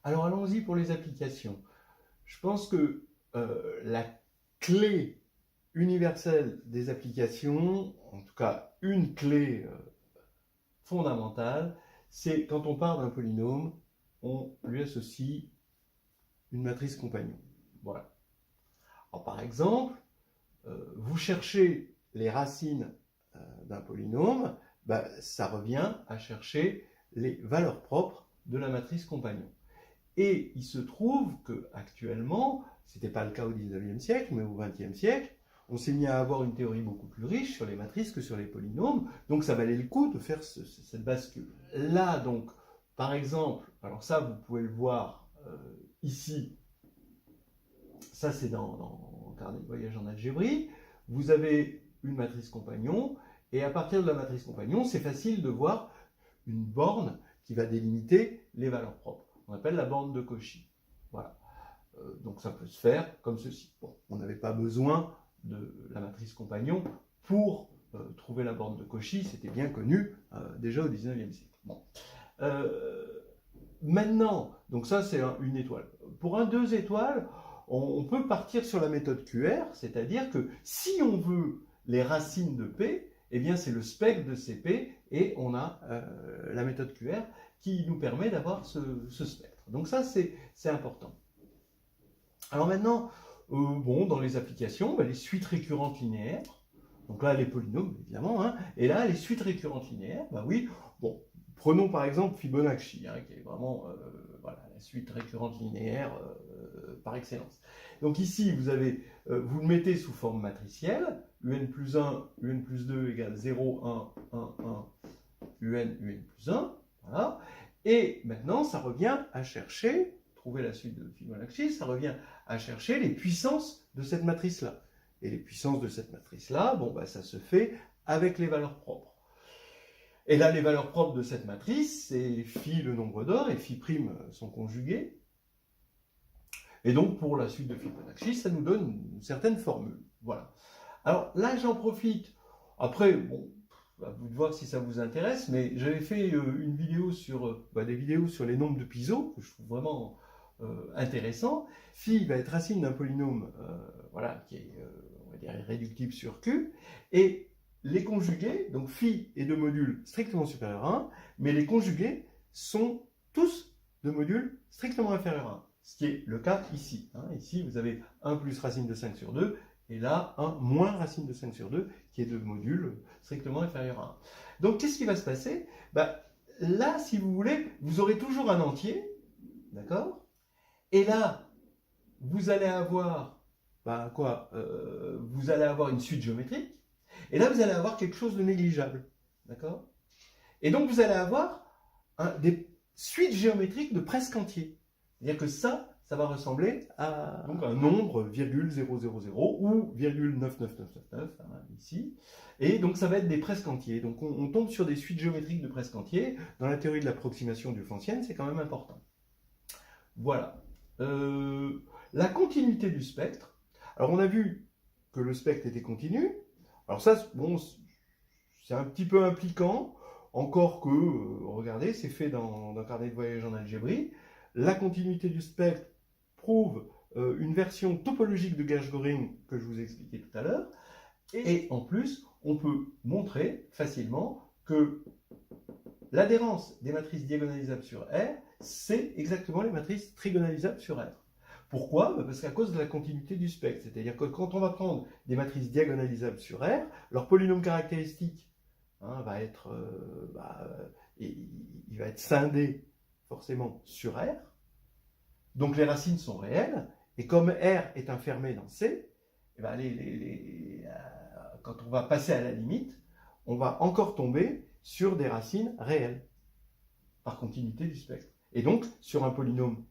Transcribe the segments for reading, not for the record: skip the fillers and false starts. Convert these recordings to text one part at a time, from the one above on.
Alors allons-y pour les applications. Je pense que la clé universelle des applications, en tout cas une clé fondamentale, c'est quand on part d'un polynôme, on lui associe une matrice compagnon. Voilà. Alors, par exemple, vous cherchez les racines d'un polynôme, ça revient à chercher les valeurs propres de la matrice compagnon. Et il se trouve qu'actuellement, ce n'était pas le cas au 19e siècle, mais au 20e siècle, on s'est mis à avoir une théorie beaucoup plus riche sur les matrices que sur les polynômes, donc ça valait le coup de faire cette bascule. Là, donc, par exemple, alors ça, vous pouvez le voir ici, ça c'est dans Carnet de voyage en algébrie, vous avez une matrice compagnon, et à partir de la matrice compagnon, c'est facile de voir une borne qui va délimiter les valeurs propres. On appelle la borne de Cauchy. Voilà. Donc ça peut se faire comme ceci. Bon, on n'avait pas besoin de la matrice compagnon pour trouver la borne de Cauchy, c'était bien connu déjà au 19e siècle. Bon. Maintenant, donc ça c'est une étoile. Pour un 2 étoiles, on peut partir sur la méthode QR, c'est-à-dire que si on veut les racines de P, eh bien c'est le spectre de CP et on a la méthode QR qui nous permet d'avoir ce spectre. Donc ça c'est important. Alors maintenant, bon, dans les applications, les suites récurrentes linéaires, donc là les polynômes évidemment, hein, et là les suites récurrentes linéaires, oui, bon, prenons par exemple Fibonacci, hein, qui est vraiment voilà, la suite récurrente linéaire par excellence. Donc ici, vous le mettez sous forme matricielle, un plus 1, un plus 2 égale 0, 1, 1, 1, un plus 1, voilà. Et maintenant, ça revient à chercher, trouver la suite de Fibonacci, ça revient à chercher les puissances de cette matrice-là. Et les puissances de cette matrice-là, bon, ça se fait avec les valeurs propres. Et là, les valeurs propres de cette matrice, c'est phi le nombre d'or et phi prime son conjugué. Et donc, pour la suite de Fibonacci, ça nous donne une certaine formule. Voilà. Alors là, j'en profite. Après, bon, à vous de voir si ça vous intéresse, mais j'avais fait une vidéo sur des vidéos sur les nombres de Piso, que je trouve vraiment intéressant. Phi va être racine d'un polynôme voilà, qui est, on va dire, irréductible sur Q, et les conjugués, donc phi est de module strictement supérieur à 1, mais les conjugués sont tous de module strictement inférieur à 1, ce qui est le cas ici. Hein. Ici, vous avez 1 plus racine de 5 sur 2, et là, 1 moins racine de 5 sur 2, qui est de module strictement inférieur à 1. Donc, qu'est-ce qui va se passer? Là, si vous voulez, vous aurez toujours un entier, d'accord? Et là, vous allez avoir, vous allez avoir une suite géométrique, et là, vous allez avoir quelque chose de négligeable, d'accord? Et donc, vous allez avoir des suites géométriques de presque entiers. C'est-à-dire que ça va ressembler à donc un nombre, 0,000 ou 0,99999, hein, ici. Et donc, ça va être des presque entiers. Donc, on tombe sur des suites géométriques de presque entiers. Dans la théorie de l'approximation diophantinienne, c'est quand même important. Voilà. La continuité du spectre. Alors, on a vu que le spectre était continu. Alors ça, bon, c'est un petit peu impliquant, encore que, regardez, c'est fait dans Carnet de voyage en algébrie. La continuité du spectre prouve une version topologique de Gershgoring que je vous ai expliqué tout à l'heure. Et en plus, on peut montrer facilement que l'adhérence des matrices diagonalisables sur R, c'est exactement les matrices trigonalisables sur R. Pourquoi? Parce qu'à cause de la continuité du spectre. C'est-à-dire que quand on va prendre des matrices diagonalisables sur R, leur polynôme caractéristique va être, il va être scindé forcément sur R. Donc les racines sont réelles. Et comme R est enfermé dans C, quand on va passer à la limite, on va encore tomber sur des racines réelles par continuité du spectre. Et donc sur un polynôme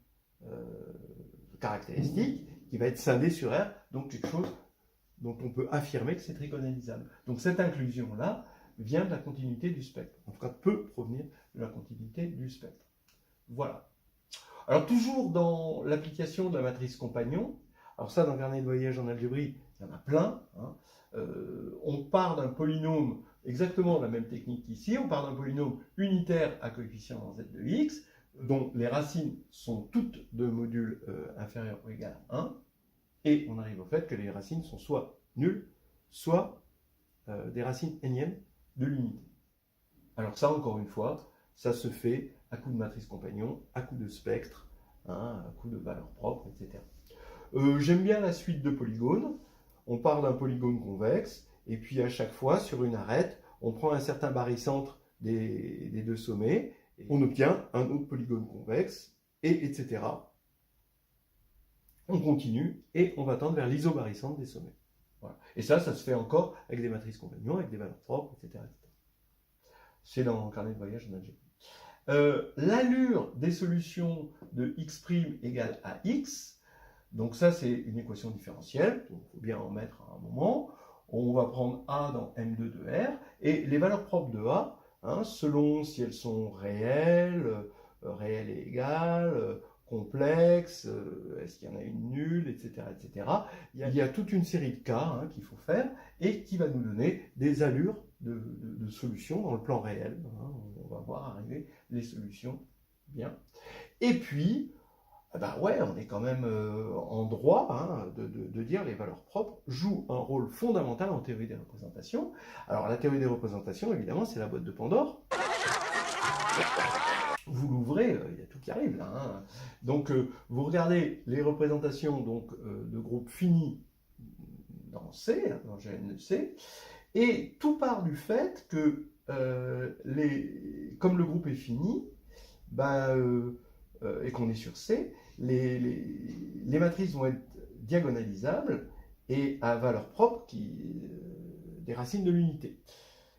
caractéristique qui va être scindé sur R, donc quelque chose dont on peut affirmer que c'est trigonalisable. Donc cette inclusion-là vient de la continuité du spectre, en tout cas peut provenir de la continuité du spectre. Voilà. Alors toujours dans l'application de la matrice compagnon, alors ça dans le carnet de voyage en algébrie, il y en a plein, hein. On part d'un polynôme, exactement la même technique qu'ici, on part d'un polynôme unitaire à coefficient z de x, dont les racines sont toutes de module inférieur ou égal à 1, et on arrive au fait que les racines sont soit nulles, soit des racines énièmes de l'unité. Alors ça, encore une fois, ça se fait à coup de matrice compagnon, à coup de spectre, hein, à coup de valeur propre, etc. J'aime bien la suite de polygones. On part d'un polygone convexe, et puis à chaque fois, sur une arête, on prend un certain barycentre des deux sommets, et on obtient un autre polygone convexe, et etc. On continue, et on va tendre vers l'isobarycentre des sommets. Voilà. Et ça se fait encore avec des matrices compagnons, avec des valeurs propres, etc. C'est dans le carnet de voyage en algèbre. L'allure des solutions de x' égale à x, donc ça c'est une équation différentielle, donc il faut bien en mettre à un moment. On va prendre a dans m2 de r, et les valeurs propres de a, hein, selon si elles sont réelles, réelles et égales, complexes, est-ce qu'il y en a une nulle, etc., etc. Il y a toute une série de cas hein, qu'il faut faire, et qui va nous donner des allures de solutions dans le plan réel. Hein, on va voir arriver les solutions bien. Et puis, ben ouais, on est quand même en droit hein, de dire les valeurs propres jouent un rôle fondamental en théorie des représentations. Alors la théorie des représentations, évidemment, c'est la boîte de Pandore. Vous l'ouvrez, il y a tout qui arrive là. Hein. Donc vous regardez les représentations donc, de groupes finis dans C, hein, dans GNC, et tout part du fait que comme le groupe est fini, et qu'on est sur C, les matrices vont être diagonalisables et à valeur propre des racines de l'unité.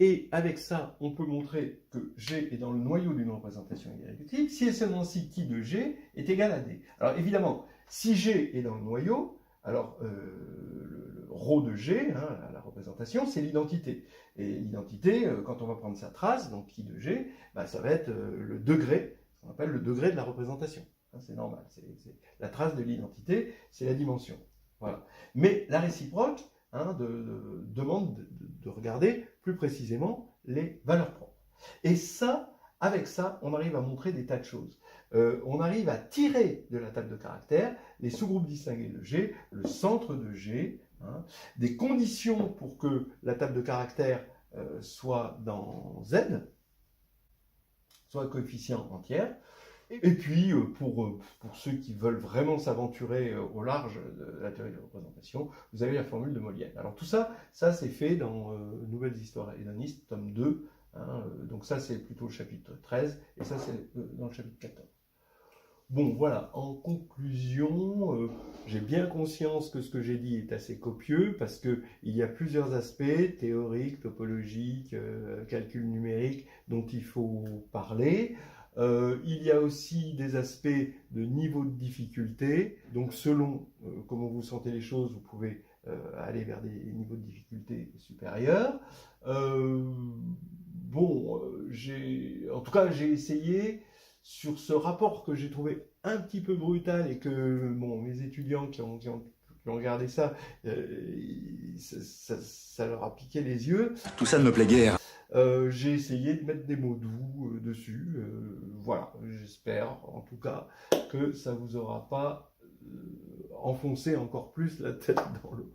Et avec ça, on peut montrer que G est dans le noyau d'une représentation irréductible si et seulement si qui de G est égal à D. Alors évidemment, si G est dans le noyau, alors le ρ de G, hein, la représentation, c'est l'identité. Et l'identité, quand on va prendre sa trace, donc qui de G, ça va être le degré, ce qu'on appelle le degré de la représentation. Hein, c'est normal, la trace de l'identité, c'est la dimension. Voilà. Mais la réciproque hein, demande de regarder plus précisément les valeurs propres. Et ça, avec ça, on arrive à montrer des tas de choses. On arrive à tirer de la table de caractères les sous-groupes distingués de G, le centre de G, hein, des conditions pour que la table de caractères soit dans Z, soit coefficient entier. Et puis, pour ceux qui veulent vraiment s'aventurer au large de la théorie de la représentation, vous avez la formule de Molière. Alors tout ça, c'est fait dans Nouvelles histoires hédonistes, tome 2. Hein, donc ça, c'est plutôt le chapitre 13, et ça, c'est dans le chapitre 14. Bon, voilà, en conclusion, j'ai bien conscience que ce que j'ai dit est assez copieux, parce qu'il y a plusieurs aspects, théoriques, topologiques, calcul numérique, dont il faut parler. Il y a aussi des aspects de niveau de difficulté, donc selon comment vous sentez les choses, vous pouvez aller vers des niveaux de difficulté supérieurs. En tout cas, j'ai essayé, sur ce rapport que j'ai trouvé un petit peu brutal et que mes étudiants qui ont regardé ça, ça leur a piqué les yeux. Tout ça ne me plaît guère. J'ai essayé de mettre des mots doux dessus. Voilà, j'espère en tout cas que ça vous aura pas enfoncé encore plus la tête dans l'eau.